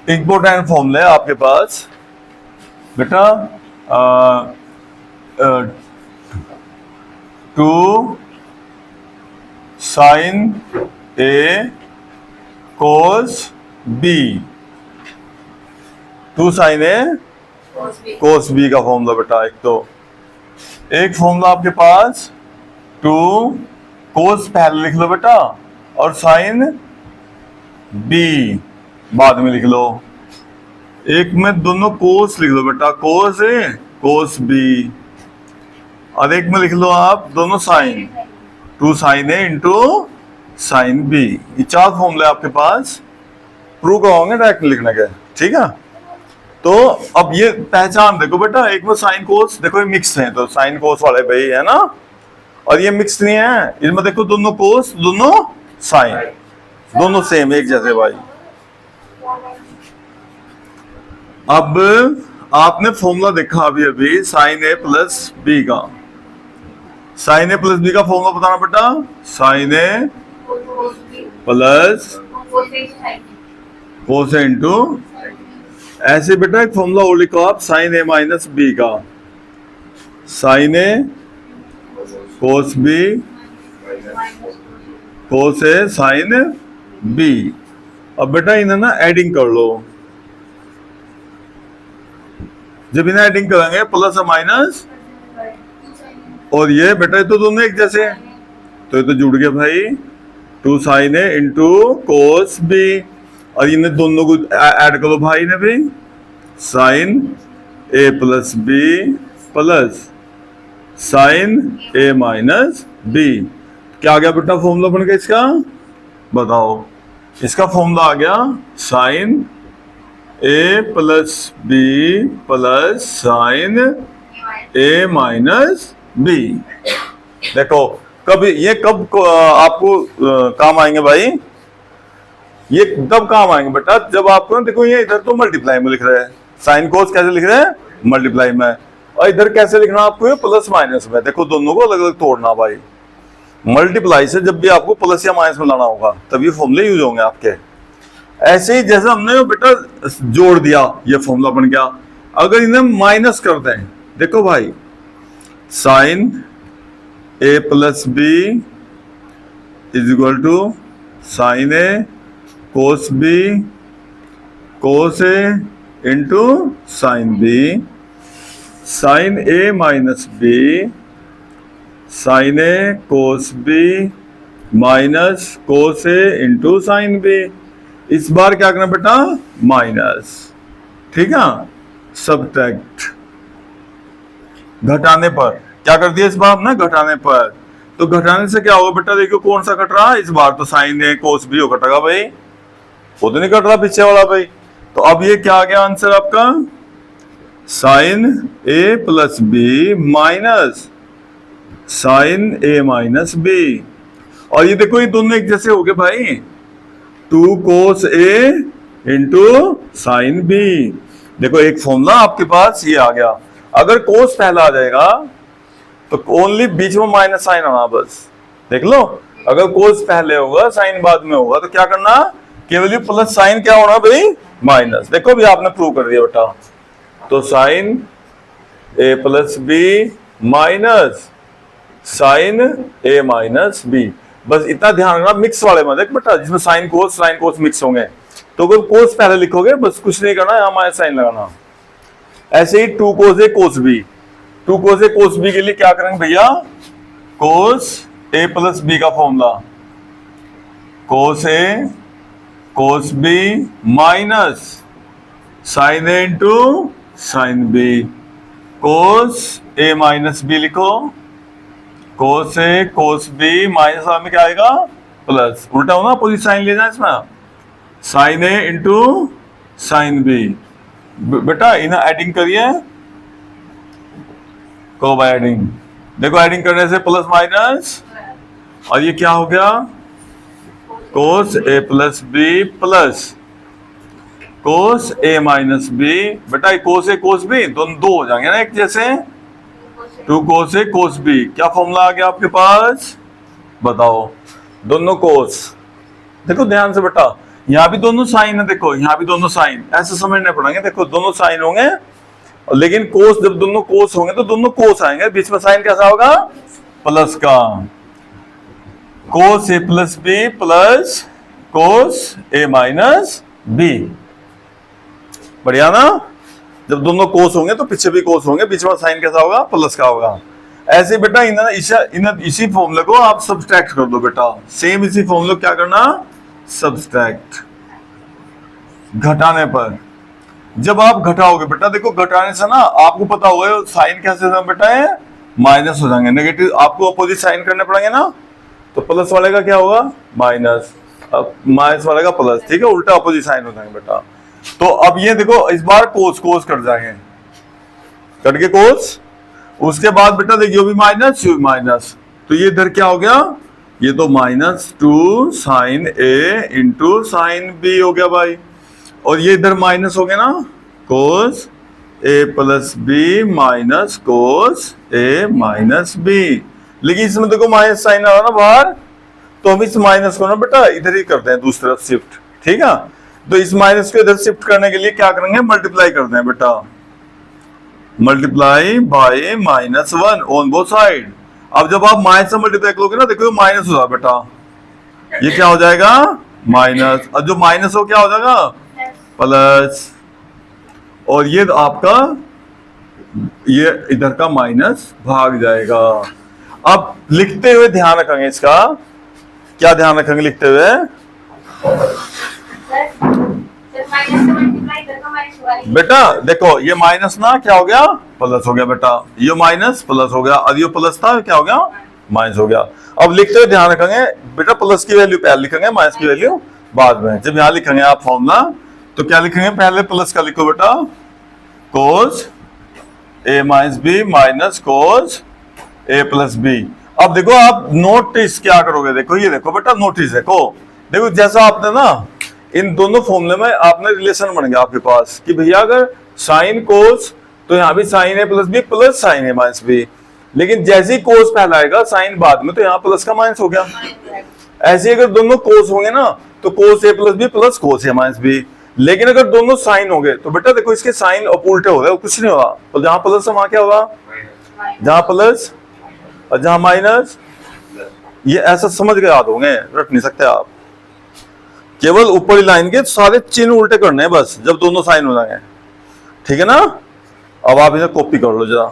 Important formula है आपके पास बेटा, 2 sin A cos B, 2 sin A cos B का फॉर्मूला बेटा। एक फॉर्मूला आपके पास 2 cos पहले लिख लो बेटा और sin B बाद में लिख लो। एक में दोनों कोस लिख लो बेटा, कोस ए कोस बी, और एक में लिख लो आप दोनों sine, 2 sin A into sine B. ये 4 फॉर्मूले आपके पास, प्रूव कराओगे डायरेक्ट लिखने के, ठीक है। तो अब ये पहचान देखो बेटा, एक में साइन कोस, देखो ये मिक्स है तो साइन कोस वाले भाई है ना, और ये मिक्स नहीं है, इसमें देखो दोनों कोस दोनों साइन दोनों सेम एक जैसे भाई। अब आपने फॉर्मूला देखा अभी अभी साइन ए प्लस बी का, साइन ए प्लस बी का फॉर्मूला बताना बेटा, sign A plus cos into, ऐसे बेटा एक फॉर्मूला और लिखो आप, साइन ए माइनस बी का, sign A cos B cos A sine B. अब बेटा इन्हें ना एडिंग कर लो, जब इन्हें एडिंग करेंगे प्लस और माइनस, और ये बेटा ये तो दोनों एक जैसे हैं तो ये तो जुड़ गए भाई, 2 sin A into cos B, और इन्हें दोनों को ऐड करो भाई ने भी, sine A plus B plus sine A minus B. क्या आ गया बेटा फॉर्मूला बन गया इसका, बताओ। इसका फॉर्मूला आ गया sign A plus B plus sine A minus B. देखो कब ये कब आपको काम आएंगे भाई, ये तब काम आएंगे बेटा जब आपको देखो ये इधर तो मल्टीप्लाई में लिख रहे हैं, साइन कोस कैसे लिख रहे हैं मल्टीप्लाई में, और इधर कैसे लिखना आपको प्लस माइनस में। देखो दोनों को अलग अलग तोड़ना भाई, मल्टीप्लाई से जब भी आपको प्लस या माइनस में लाना होगा तब ये फॉर्मूले यूज होंगे आपके। ऐसे ही जैसे हमने बेटा जोड़ दिया ये फॉर्मूला बन गया, अगर इन्हें माइनस कर दें, देखो भाई sine A plus B is equal to sine A cos B cos A into sine B, sine A minus B sine A cos B minus cos A into sine B. इस बार क्या करना बेटा minus, ठीक है, subtract, घटाने पर क्या कर दिया इस बार हमने घटाने पर, तो घटाने से क्या होगा बेटा, देखो कौन सा घट रहा है इस बार, तो साइन ए कोस बी हो घटेगा भाई, वो तो नहीं घट रहा पीछे वाला भाई। तो अब ये क्या आ गया आंसर आपका, sign A plus B minus sign A minus B, और ये देखो ये दोनों एक जैसे हो गए भाई, 2 cos A into sine B. देखो एक फॉर्मूला आपके पास ये आ गया, अगर कोस पहला आ जाएगा तो ओनली बीच में माइनस साइन आना बस, देख लो, अगर कोस पहले होगा साइन बाद में होगा तो क्या करना, केवल प्लस साइन क्या होना भाई माइनस। देखो भी आपने प्रूव कर दिया बेटा, तो sign A plus B minus sign A minus B, बस इतना ध्यान रखना मिक्स वाले में, देख बेटा जिसमें साइन कोस मिक्स होंगे, तो अगर कोस पहले लिखोगे बस कुछ नहीं करना, यहाँ माइनस साइन लगाना। ऐसे ही 2 cos A cos B, 2 cos A cos B के लिए क्या करेंगे भैया, cos A प्लस B का formula, cos A cos B minus sine A into sine B, cos A minus B लिखो, cos A cos B minus में क्या आएगा प्लस, उल्टा होना अपोजिट साइन लेना इसमें, sine A into sine B। बेटा इन्हें एडिंग करिए, को बाय एडिंग, देखो एडिंग करने से प्लस माइनस, और ये क्या हो गया cos A plus B plus cos A minus B. बेटा कोस ए कोस बी दोनों दो हो जाएंगे ना एक जैसे, 2 कोस ए कोस बी। क्या फॉर्मूला आ गया आपके पास, बताओ। दोनों कोस, देखो ध्यान से बेटा, यहाँ भी दोनों साइन है, देखो यहाँ भी दोनों साइन, ऐसे समझने पड़ेंगे। देखो दोनों साइन होंगे, लेकिन कोस, जब दोनों कोस होंगे तो दोनों कोस आएंगे, बीच में साइन कैसा होगा, प्लस का। कोस ए plus B plus cos A minus B, बढ़िया ना। जब दोनों कोस होंगे तो पीछे भी कोस होंगे, बीच में साइन कैसा होगा, प्लस का होगा। ऐसे बेटा इसी फॉर्मूले को आप सब्सट्रैक्ट कर दो बेटा, सेम इसी फॉर्मूले को क्या करना, सब्सट्रैक्ट। घटाने पर, जब आप घटाओगे बेटा, देखो घटाने से ना आपको पता होगा साइन कैसे बेटा है, माइनस हो जाएंगे, नेगेटिव आपको अपोजिट साइन करने पड़ेंगे ना, तो प्लस वाले का क्या होगा, माइनस, अब माइनस वाले का प्लस, ठीक है, उल्टा अपोजिट साइन हो जाएंगे बेटा। तो अब ये देखो इस बार कोस कोस कट जाएंगे, कट के कोस, उसके बाद बेटा देखिए भी माइनस, ये भी माइनस, तो ये इधर क्या हो गया, ये तो -2 साइन ए इंटू साइन बी हो गया भाई, और ये इधर माइनस हो गया ना, कोस ए plus B minus cos A minus B. लेकिन इसमें देखो माइनस साइन आ रहा ना बाहर, तो हम इस माइनस को ना बेटा इधर ही करते हैं, दूसरी तरफ शिफ्ट, ठीक है। तो इस माइनस को इधर शिफ्ट करने के लिए क्या करेंगे, मल्टीप्लाई करते हैं बेटा, multiply by -1 on both side. अब जब आप माइनस से मल्टीप्लाई करोगे ना, देखो माइनस हो जाएगा बेटा, ये क्या हो जाएगा, माइनस, और जो माइनस हो क्या हो जाएगा, प्लस, और ये आपका ये इधर का माइनस भाग जाएगा। अब लिखते हुए ध्यान रखेंगे, इसका क्या ध्यान रखेंगे लिखते हुए, बेटा देखो ये माइनस ना क्या हो गया, प्लस हो गया बेटा, ये माइनस प्लस हो गया, और ये प्लस था क्या हो गया, माइनस हो गया। अब लिखते हुए ध्यान रखेंगे बेटा, प्लस की वैल्यू पहले लिखेंगे, माइनस की वैल्यू बाद में। जब यहां लिखेंगे आप फॉर्मूला, तो क्या लिखेंगे, पहले प्लस का लिखो बेटा, cos A minus B minus cos A plus B. अब देखो आप नोटिस क्या करोगे, देखो ये देखो बेटा, नोटिस देखो जैसा आपने ना इन दोनों फॉर्मूले में आपने रिलेशन बन गया आपके पास कि भैया अगर साइन कोस, तो यहाँ भी sine A plus B plus sine A minus B, लेकिन जैसे ही कोस पहला आएगा साइन बाद में, तो यहाँ प्लस का माइनस हो गया। ऐसे अगर दोनों कोस होंगे ना, तो कोस ए plus B plus cos A minus B. लेकिन अगर दोनों साइन हो गए, तो बेटा देखो इसके साइन उल्टे हो गए, कुछ नहीं होगा, तो जहां प्लस है वहां क्या होगा, जहां प्लस और जहां माइनस। ये ऐसा समझ के याद होंगे, रट नहीं सकते आप, केवल ऊपरी लाइन के सारे चिन्ह उल्टे करने हैं बस, जब दोनों साइन हो जाएंगे, ठीक है ना। अब आप इसे कॉपी कर लो जरा।